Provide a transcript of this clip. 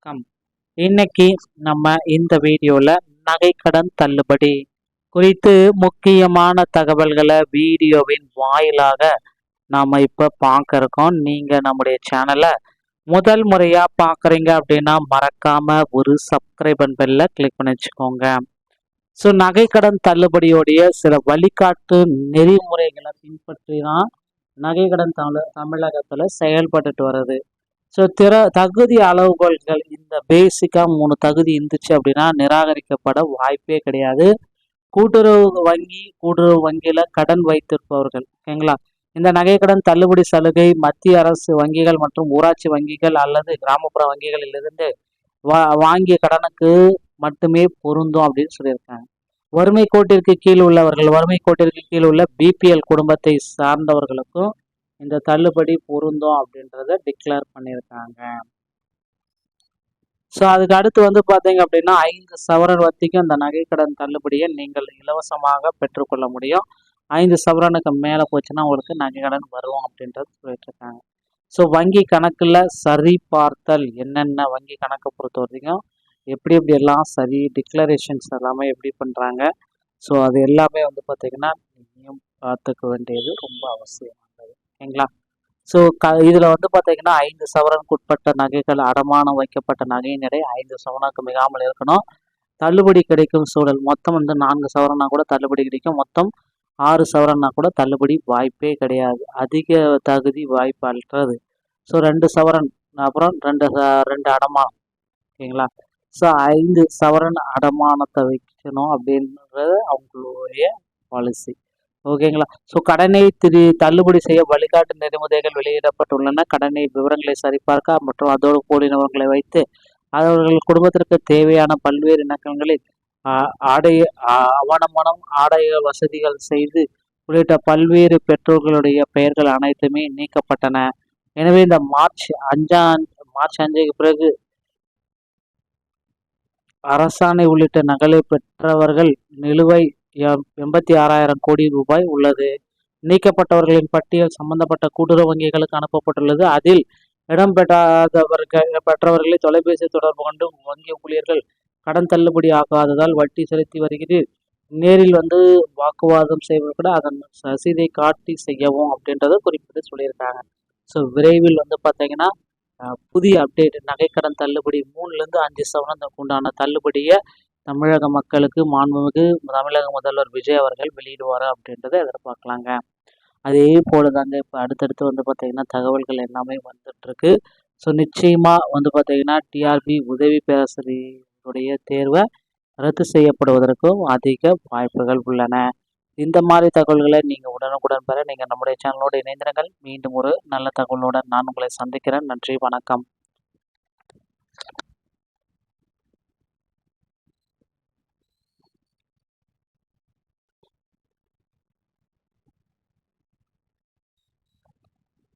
வணக்கம். இன்னைக்கு நம்ம இந்த வீடியோல நகைக்கடன் தள்ளுபடி குறித்து முக்கியமான தகவல்களை வீடியோவின் வாயிலாக நாம இப்ப பார்க்க இருக்கோம். நீங்க நம்முடைய சேனலை முதல் முறையா பார்க்குறீங்க அப்படின்னா மறக்காம ஒரு சப்ஸ்கிரைப் பெல்ல கிளிக் பண்ணி வச்சுக்கோங்க. ஸோ நகைக்கடன் தள்ளுபடியோடைய சில வழிகாட்டு நெறிமுறைகளை பின்பற்றி தான் நகைக்கடன் தமிழகத்துல செயல்பட்டுட்டு வருது. ஸோ தகுதி அளவுகோல்கள் இந்த பேசிக்காக 3 தகுதி இருந்துச்சு அப்படின்னா நிராகரிக்கப்பட வாய்ப்பே கிடையாது. கூட்டுறவு வங்கியில் கடன் வைத்திருப்பவர்கள் ஓகேங்களா, இந்த நகைக்கடன் தள்ளுபடி சலுகை மத்திய அரசு வங்கிகள் மற்றும் ஊராட்சி வங்கிகள் அல்லது கிராமப்புற வங்கிகளிலிருந்து வாங்கிய கடனுக்கு மட்டுமே பொருந்தும் அப்படின்னு சொல்லியிருக்காங்க. வறுமை கோட்டிற்கு கீழ் உள்ள பிபிஎல் குடும்பத்தை சார்ந்தவர்களுக்கும் இந்த தள்ளுபடி பொருந்தும் அப்படின்றத டிக்ளேர் பண்ணியிருக்காங்க. ஸோ அதுக்கு அடுத்து பார்த்தீங்க அப்படின்னா 5 சவரன் வரைக்கும் அந்த நகைக்கடன் தள்ளுபடியை நீங்கள் இலவசமாக பெற்றுக்கொள்ள முடியும். 5 சவரனுக்கு மேலே போச்சுன்னா உங்களுக்கு நகைக்கடன் வரும் அப்படின்றது சொல்லிட்டு இருக்காங்க. ஸோ வங்கி கணக்கில் சரி பார்த்தல் என்னென்ன வங்கி கணக்கை பொறுத்த வரைக்கும் எப்படி எல்லாம் சரி டிக்ளரேஷன்ஸ் எல்லாமே எப்படி பண்ணுறாங்க. ஸோ அது எல்லாமே பார்த்தீங்கன்னா நீயும் பார்த்துக்க வேண்டியது ரொம்ப அவசியம். ஓகேங்களா. ஸோ இதில் பார்த்தீங்கன்னா 5 சவரனுக்கு உட்பட்ட நகைகள் அடமானம் வைக்கப்பட்ட நகையின் எடை 5 சவரனுக்கு மிகாமல் இருக்கணும். தள்ளுபடி கிடைக்கும் சூழல் மொத்தம் 4 சவரனா கூட தள்ளுபடி கிடைக்கும். மொத்தம் 6 சவரனா கூட தள்ளுபடி வாய்ப்பே கிடையாது. அதிக தகுதி வாய்ப்பு அற்றது. ஸோ 2 சவரன் அப்புறம் 2 அடமானம் ஓகேங்களா. ஸோ 5 சவரன் அடமானத்தை வைக்கணும் அப்படின்றது அவங்களுடைய பாலிசி ஓகேங்களா. ஸோ கடனை தள்ளுபடி செய்ய வழிகாட்டு நெறிமுறைகள் வெளியிடப்பட்டுள்ளன. கடனை விவரங்களை சரிபார்க்க மற்றும் அதோடு கூடினவர்களை வைத்து அவர்கள் குடும்பத்திற்கு தேவையான பல்வேறு இணக்கங்களில் ஆடை வசதிகள் செய்து உள்ளிட்ட பல்வேறு பெற்றோர்களுடைய பெயர்கள் அனைத்துமே நீக்கப்பட்டன. எனவே இந்த மார்ச் 5க்கு பிறகு அரசாணை உள்ளிட்ட நகலை பெற்றவர்கள் நிலுவை 86,000 கோடி ரூபாய் உள்ளது. நீக்கப்பட்டவர்களின் பட்டியல் சம்பந்தப்பட்ட கூட்டுறவு வங்கிகளுக்கு அனுப்பப்பட்டுள்ளது. அதில் இடம் பெற்றவர்களை தொலைபேசி தொடர்பு கொண்டு வங்கி ஊழியர்கள் கடன் தள்ளுபடி ஆகாததால் வட்டி செலுத்தி வருகிறீர், நேரில் வாக்குவாதம் செய்வது கூட அதன் ரசீதை காட்டி செய்யவும் அப்படின்றத குறிப்பிட்டு சொல்லியிருக்காங்க. ஸோ விரைவில் பார்த்தீங்கன்னா புதிய அப்டேட் நகைக்கடன் தள்ளுபடி 3லேருந்து 5 சவரனுக்கு உண்டான தள்ளுபடியை தமிழக மக்களுக்கு மாண்புமிகு தமிழக முதல்வர் விஜய் அவர்கள் வெளியிடுவார் அப்படின்றத எதிர்பார்க்கலாங்க. அதே போல தாங்க இப்போ அடுத்தடுத்து பார்த்தீங்கன்னா தகவல்கள் எல்லாமே வந்துட்டுருக்கு. ஸோ நிச்சயமாக பார்த்தீங்கன்னா டிஆர்பி உதவி பேராசிரியருடைய தேர்வை ரத்து செய்யப்படுவதற்கும் அதிக வாய்ப்புகள் உள்ளன. இந்த மாதிரி தகவல்களை நீங்கள் உடனுக்குடன் பெற நீங்கள் நம்முடைய சேனலோடு இணைந்திருங்கள். மீண்டும் ஒரு நல்ல தகவலுடன் நான் உங்களை சந்திக்கிறேன். நன்றி, வணக்கம்.